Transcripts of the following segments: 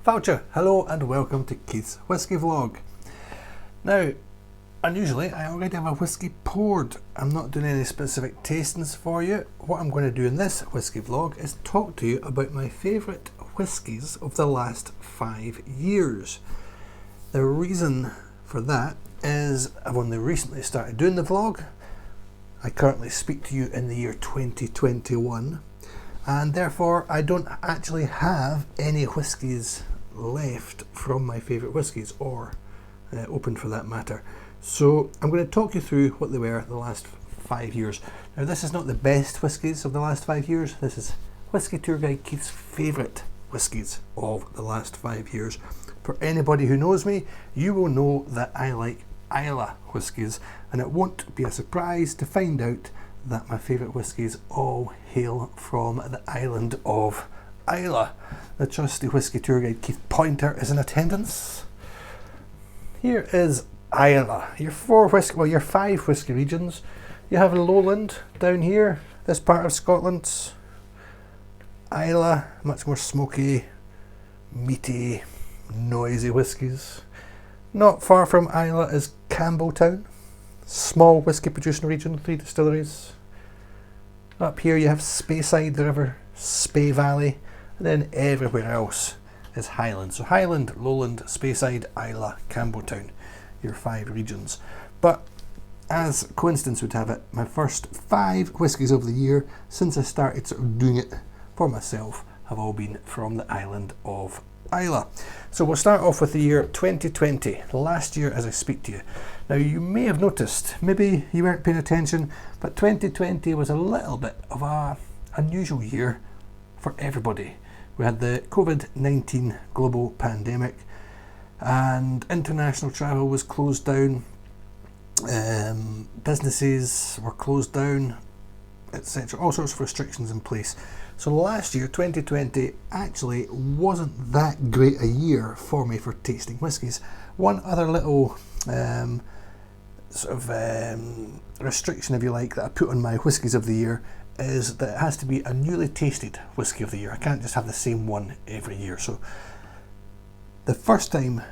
Faucha, hello and welcome to Keith's Whisky Vlog. Now, unusually I already have a whisky poured. I'm not doing any specific tastings for you. What I'm going to do in this whisky vlog is talk to you about my favourite whiskies of the last 5 years. The reason for that is I've only recently started doing the vlog. I currently speak to you in the year 2021 and therefore I don't actually have any whiskies left from my favourite whiskies, or open for that matter. So I'm going to talk you through what they were the last 5 years. Now this is not the best whiskies of the last 5 years, this is Whisky Tour Guide Keith's favourite whiskies of the last 5 years. For anybody who knows me, you will know that I like Islay whiskies, and it won't be a surprise to find out that my favourite whiskies all hail from the island of Islay. The trusty Whisky Tour Guide Keith Pointer is in attendance. Here is Islay, your five whisky regions. You have Lowland down here, this part of Scotland. Islay, much more smoky, meaty, noisy whiskies. Not far from Islay is Campbelltown, small whisky producing region, 3 distilleries. Up here you have Speyside, the river, Spey Valley, and then everywhere else is Highland. So Highland, Lowland, Speyside, Islay, Campbelltown, your 5 regions. But as coincidence would have it, my first 5 whiskies of the year since I started sort of doing it for myself have all been from the island of Islay. So we'll start off with the year 2020, last year as I speak to you. Now you may have noticed, maybe you weren't paying attention, but 2020 was a little bit of an unusual year for everybody. We had the COVID-19 global pandemic and international travel was closed down, businesses were closed down, etc. All sorts of restrictions in place. So last year, 2020, actually wasn't that great a year for me for tasting whiskies. One other little restriction, if you like, that I put on my whiskies of the year is that it has to be a newly tasted whisky of the year. I can't just have the same one every year. So the first time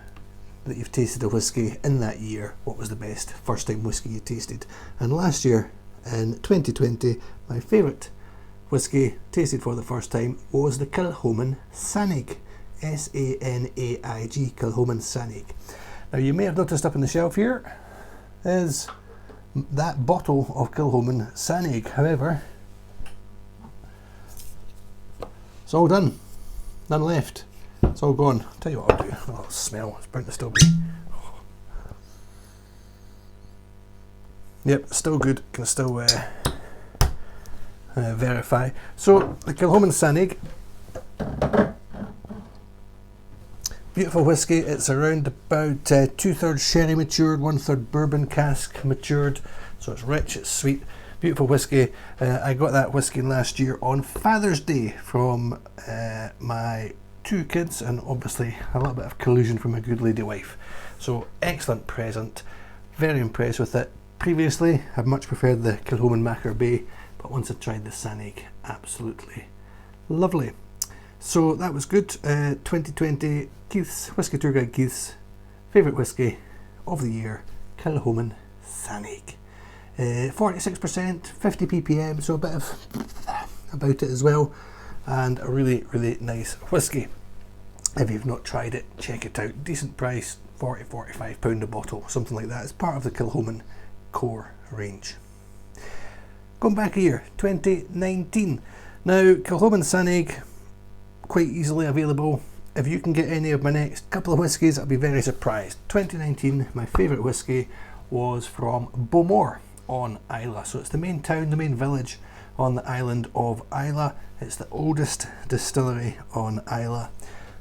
that you've tasted a whisky in that year, what was the best first time whisky you tasted? And last year, in 2020, my favourite whisky tasted for the first time was the Kilchoman Sanaig, S-A-N-A-I-G, Kilchoman Sanaig. Now you may have noticed up on the shelf here is that bottle of Kilchoman Sanaig. However, it's all done, none left, it's all gone. I'll tell you what I'll do, oh, smell, it's bound to still be. Yep, still good, can still verify. So the Kilchoman Sanaig, beautiful whisky. It's around about 2/3 sherry matured, 1/3 bourbon cask matured, so it's rich, it's sweet, beautiful whisky. I got that whisky last year on Father's Day from my 2 kids, and obviously a little bit of collusion from my good lady wife. So excellent present, very impressed with it. Previously I've much preferred the Kilchoman Macker Bay, but once I tried the Sanaig, absolutely lovely. So that was good. 2020 Keith's Whisky Tour Guide Keith's favourite whisky of the year, Kilchoman Sanaig. 46%, 50 ppm, so a bit of about it as well, and a really, really nice whisky. If you've not tried it, check it out. Decent price, £40–45 a bottle, something like that. It's part of the Kilchoman core range. Going back a year, 2019. Now, Kilchoman Sanaig, quite easily available. If you can get any of my next couple of whiskies, I'll be very surprised. 2019, my favourite whisky was from Bowmore on Islay. So it's the main town, the main village on the island of Islay. It's the oldest distillery on Islay.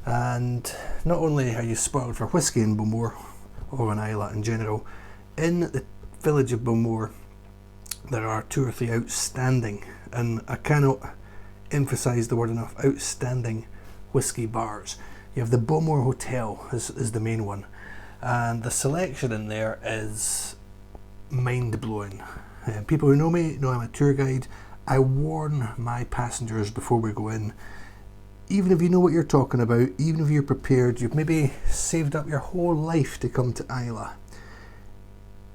And not only are you spoiled for whisky in Bowmore, or on Islay in general, in the village of Bowmore there are 2 or 3 outstanding, and I cannot emphasise the word enough, outstanding whisky bars. You have the Bowmore Hotel is the main one, and the selection in there is mind-blowing. People who know me know I'm a tour guide. I warn my passengers before we go in, even if you know what you're talking about, even if you're prepared, you've maybe saved up your whole life to come to Islay,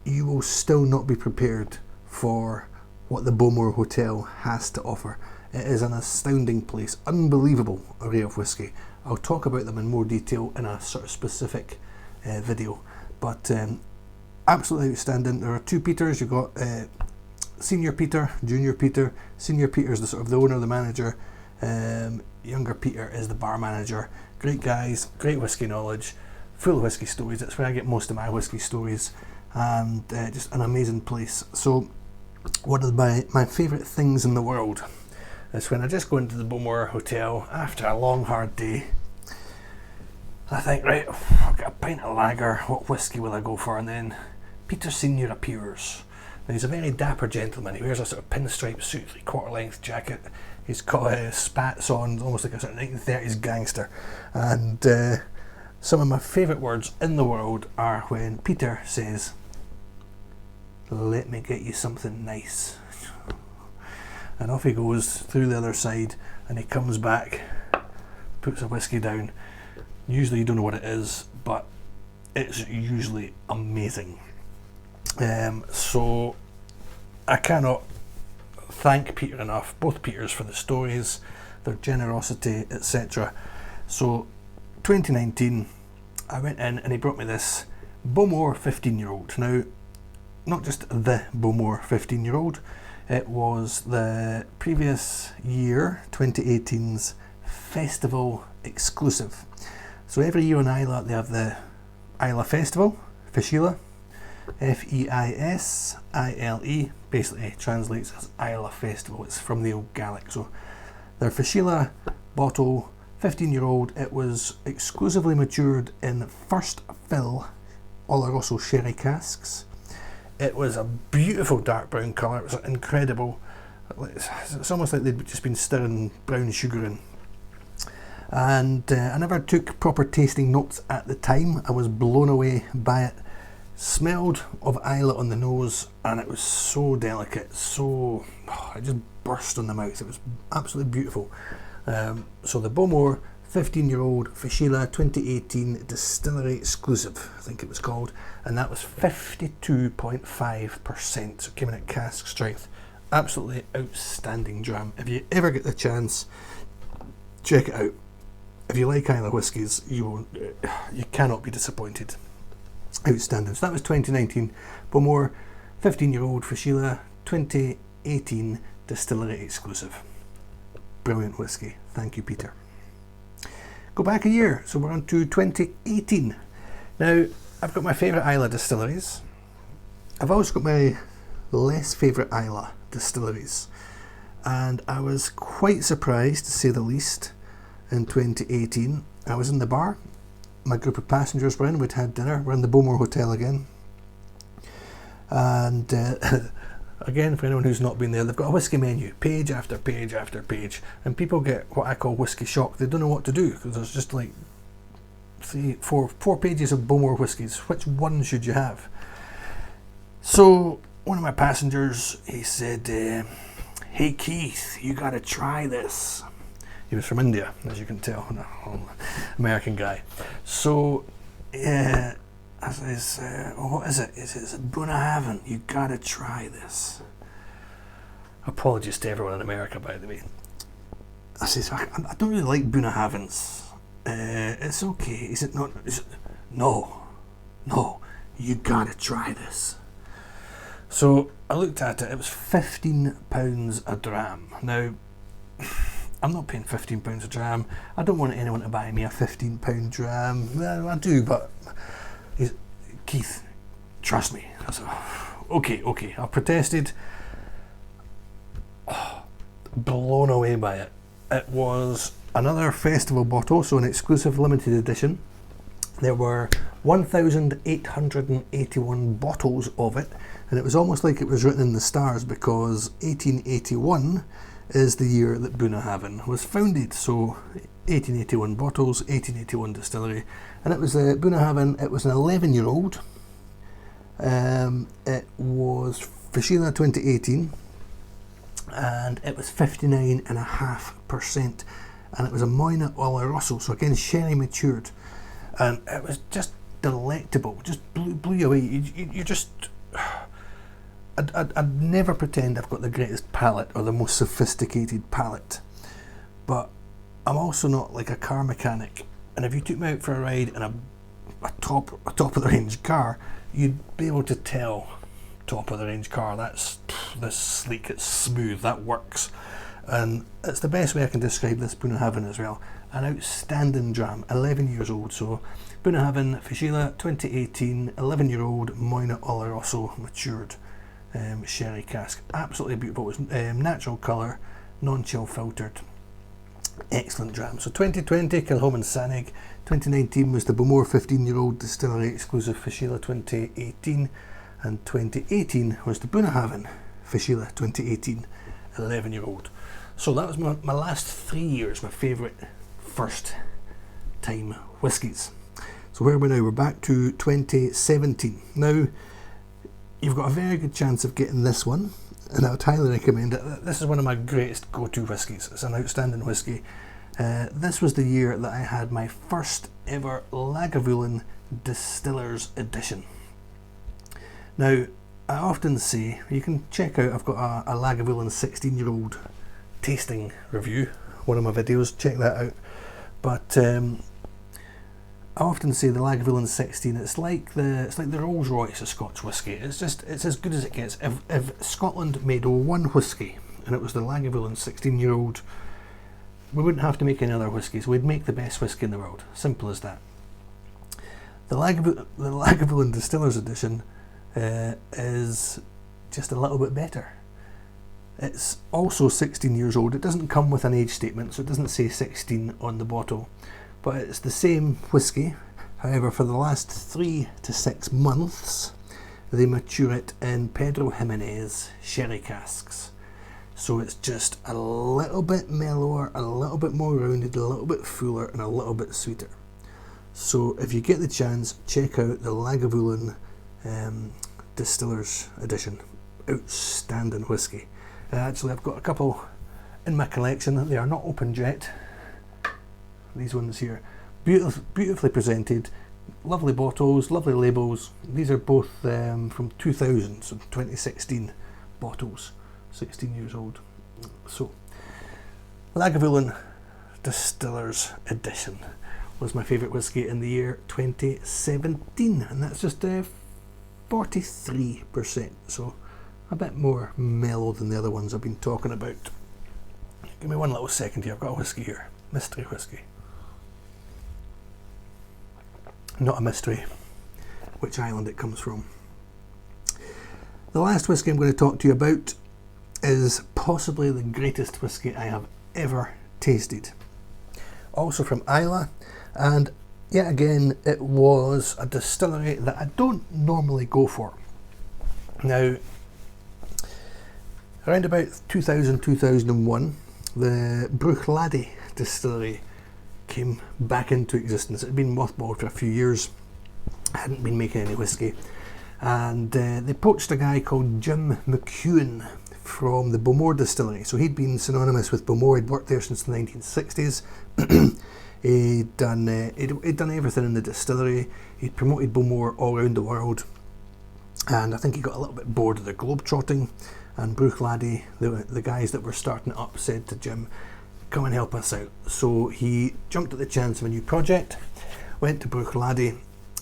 you will still not be prepared for what the Bowmore Hotel has to offer. It is an astounding place, unbelievable array of whisky. I'll talk about them in more detail in a sort of specific video, but absolutely outstanding. There are two Peters. You've got Senior Peter, Junior Peter. Senior Peter is the sort of the owner, the manager. Younger Peter is the bar manager. Great guys, great whisky knowledge, full of whisky stories. That's where I get most of my whisky stories, and just an amazing place. So one of my favourite things in the world is when I just go into the Bowmore Hotel after a long hard day. I think, right, I've got a pint of lager, what whisky will I go for? And then Peter Senior appears. And he's a very dapper gentleman. He wears a sort of pinstripe suit, like quarter-length jacket. He's got spats on, almost like a sort of 1930s gangster. And some of my favourite words in the world are when Peter says, "Let me get you something nice." And off he goes through the other side, and he comes back, puts a whisky down. Usually you don't know what it is, but it's usually amazing. So I cannot thank Peter enough, both Peters, for the stories, their generosity, etc. So 2019, I went in and he brought me this Bowmore 15-year-old. Now, not just the Bowmore 15-year-old, it was the previous year, 2018's festival exclusive. So every year in Islay they have the Islay Festival, Feisile, Feisile, basically translates as Islay Festival. It's from the old Gaelic. So their Feisile bottle, 15-year-old, it was exclusively matured in first fill Oloroso sherry casks. It was a beautiful dark brown colour. It was incredible. It's almost like they'd just been stirring brown sugar in. And I never took proper tasting notes at the time. I was blown away by it. Smelled of Islay on the nose, and it was so delicate, it just burst on the mouth. It was absolutely beautiful. So the Bowmore 15-year-old Feisile 2018 distillery exclusive, I think it was called, and that was 52.5%, so it came in at cask strength. Absolutely outstanding dram. If you ever get the chance, check it out. If you like Islay whiskies, you cannot be disappointed. Outstanding. So that was 2019 Bowmore 15-year-old Feisile 2018 distillery exclusive. Brilliant whisky. Thank you, Peter. Go back a year, so we're on to 2018. Now, I've got my favourite Islay distilleries. I've also got my less favourite Islay distilleries, and I was quite surprised, to say the least, in 2018. I was in the bar, my group of passengers were in, we'd had dinner, we're in the Bowmore Hotel again, and again, for anyone who's not been there, they've got a whisky menu, page after page after page, and people get what I call whisky shock. They don't know what to do, because there's just like four pages of Bowmore whiskies. Which one should you have? So one of my passengers, he said, "Hey Keith, you gotta try this." He was from India, as you can tell, an American guy. So I says, "What is it?" He says, "Bunnahabhain, you gotta try this." Apologies to everyone in America, by the way. I says, "I don't really like Bunnahabhains. It's okay." He said, No, you gotta try this." So I looked at it. It was £15 a dram. Now, I'm not paying £15 a dram. I don't want anyone to buy me a £15 dram. Well, I do, but Keith, trust me. I said, okay. I protested. Blown away by it. It was another festival bottle, so an exclusive limited edition. There were 1,881 bottles of it, and it was almost like it was written in the stars, because 1881 is the year that Bunnahabhain was founded. So 1881 bottles, 1881 distillery, and it was Bunnahabhain. It was an 11-year-old. It was Feisile 2018, and it was 59.5%. and it was a Moine Oloroso, so again sherry matured, and it was just delectable. Just blew you away. You just I'd never pretend I've got the greatest palate or the most sophisticated palate, but I'm also not like a car mechanic, and if you took me out for a ride in a top of the range car, you'd be able to tell top of the range car that's sleek, it's smooth, that works. And it's the best way I can describe this Bunnahabhain as well. An outstanding dram, 11 years old. So Bunnahabhain Fishila 2018, 11-year-old Moine Oloroso matured sherry cask. Absolutely beautiful. It was natural colour, non-chill filtered. Excellent dram. So 2020 Kilchoman Sanaig, 2019 was the Bowmore 15-year-old distillery exclusive Fishila 2018, and 2018 was the Bunnahabhain Fishila 2018, 11-year-old. So that was my last 3 years, my favourite first time whiskies. So where are we now? We're back to 2017. Now, you've got a very good chance of getting this one, and I would highly recommend it. This is one of my greatest go-to whiskies. It's an outstanding whisky. This was the year that I had my first ever Lagavulin Distillers edition. Now, I often say, you can check out, I've got a Lagavulin 16-year-old tasting review, one of my videos, check that out. But I often say the Lagavulin 16, it's like the Rolls Royce of Scotch whisky. It's as good as it gets. If Scotland made one whisky, and it was the Lagavulin 16-year-old, we wouldn't have to make any other whiskies. We'd make the best whisky in the world. Simple as that. The Lagavulin Distillers edition is just a little bit better. It's also 16 years old. It doesn't come with an age statement, so it doesn't say 16 on the bottle, but it's the same whisky. However, for the last 3 to 6 months, they mature it in Pedro Jimenez sherry casks. So it's just a little bit mellower, a little bit more rounded, a little bit fuller, and a little bit sweeter. So if you get the chance, check out the Lagavulin Distillers edition. Outstanding whisky. Actually, I've got a couple in my collection. They are not opened yet. These ones here, beautifully presented, lovely bottles, lovely labels. These are both from 2000, so 2016 bottles, 16 years old. So, Lagavulin Distillers edition was my favourite whisky in the year 2017, and that's just 43%, so a bit more mellow than the other ones I've been talking about. Give me one little second here, I've got a whisky here, mystery whisky. Not a mystery which island it comes from. The last whisky I'm going to talk to you about is possibly the greatest whisky I have ever tasted. Also from Islay, and yet again it was a distillery that I don't normally go for. Now, around about 2000-2001, the Bruichladdich distillery came back into existence. It had been mothballed for a few years, hadn't been making any whisky, and they poached a guy called Jim McEwen from the Bowmore distillery. So he'd been synonymous with Bowmore, he'd worked there since the 1960s. He'd done everything in the distillery. He'd promoted Bowmore all around the world, and I think he got a little bit bored of the globe-trotting, and Bruichladdich, the guys that were starting it up, said to Jim, come and help us out. So he jumped at the chance of a new project, went to Bruichladdich,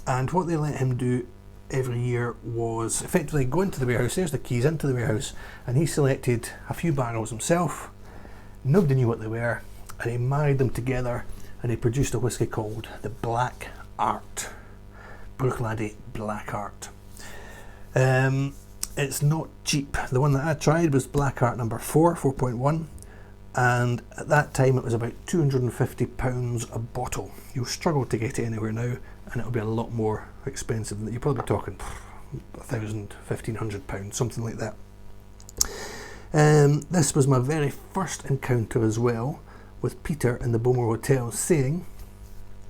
and what they let him do every year was effectively go into the warehouse, there's the keys into the warehouse, and he selected a few barrels himself. Nobody knew what they were, and he married them together, and he produced a whisky called the Black Art. Bruichladdich Black Art. It's not cheap. The one that I tried was Black Art number 4.1, and at that time it was about £250 a bottle. You'll struggle to get it anywhere now, and it'll be a lot more expensive than that. You're probably talking £1,000, £1,500, something like that. This was my very first encounter as well with Peter in the Bowmore Hotel saying,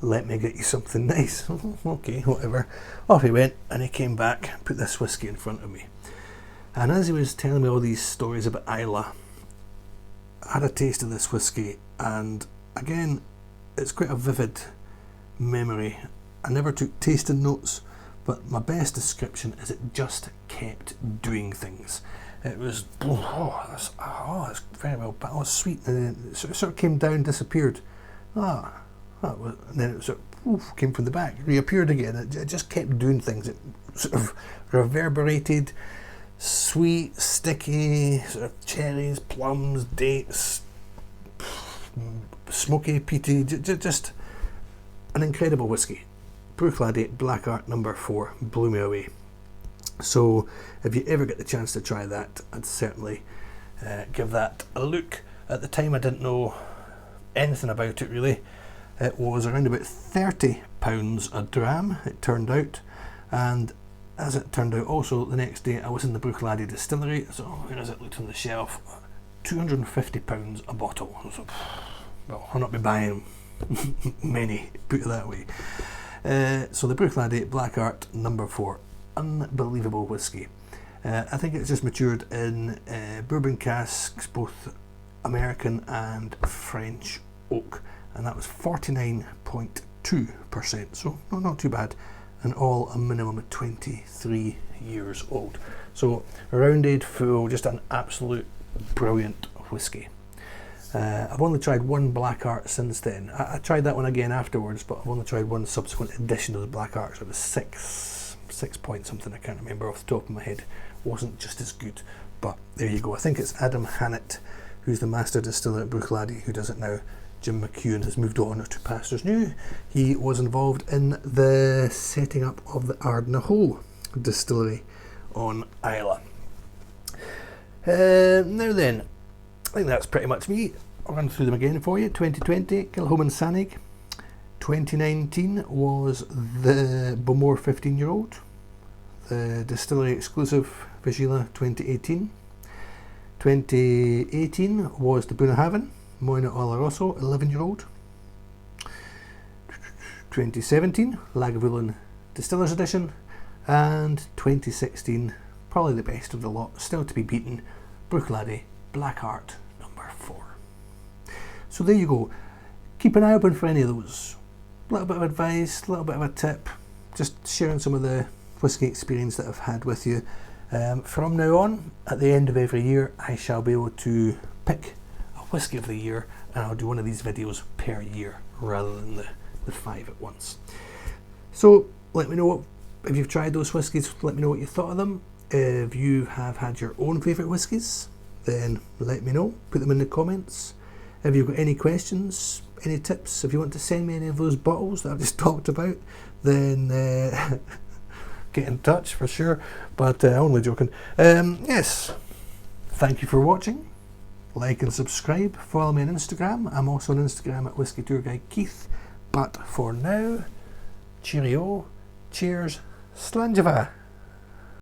let me get you something nice. Okay, whatever. Off he went, and he came back, put this whisky in front of me. And as he was telling me all these stories about Islay, I had a taste of this whisky, and again, it's quite a vivid memory. I never took tasting notes, but my best description is it just kept doing things. It was, it's very well, but it was sweet, and then it sort of came down, disappeared. And then it sort of came from the back, reappeared again. It just kept doing things. It sort of reverberated, sweet, sticky, sort of cherries, plums, dates, smoky, peaty, just an incredible whisky. Bruichladdich Black Art number 4 blew me away. So if you ever get the chance to try that, I'd certainly give that a look. At the time I didn't know anything about it really. It was around about £30 a dram, it turned out, and as it turned out also the next day I was in the Bruichladdich distillery, so where is it, looked on the shelf, £250 a bottle. So, well, I'll not be buying many, put it that way. So the Bruichladdich Black Art number 4, unbelievable whisky. I think it's just matured in bourbon casks, both American and French oak, and that was 49.2%, so not too bad, and all a minimum of 23 years old. So rounded, full, just an absolute brilliant whisky. I've only tried one Black Art since then. I tried that one again afterwards, but I've only tried one subsequent edition of the Black Art, so it was six point something, I can't remember off the top of my head. Wasn't just as good, but there you go. I think it's Adam Hannett, who's the master distiller at Bruichladdich, who does it now. Jim McEwen has moved on to pastures new. He was involved in the setting up of the Ardnahoe distillery on Islay. Now then, I think that's pretty much me. I'll run through them again for you. 2020, Kilchoman Sanaig. 2019 was the Bowmore 15-year-old. The distillery exclusive Vigila 2018. 2018 was the Bunnahabhain Moine Oloroso 11-year-old. 2017 Lagavulin Distillers edition, and 2016, probably the best of the lot, still to be beaten, Bruichladdich Black Art number 4. So there you go. Keep an eye open for any of those. A little bit of advice, a little bit of a tip, just sharing some of the whisky experience that I've had with you. From now on, at the end of every year, I shall be able to pick a Whisky of the Year, and I'll do one of these videos per year rather than the 5 at once. So let me know if you've tried those whiskies, let me know what you thought of them. If you have had your own favourite whiskies, then let me know, put them in the comments. If you've got any questions, any tips, if you want to send me any of those bottles that I've just talked about, then get in touch for sure, but only joking. Yes, thank you for watching. Like and subscribe, follow me on Instagram. I'm also on Instagram at Whisky Tour Guide Keith. But for now, cheerio, cheers, slanjava.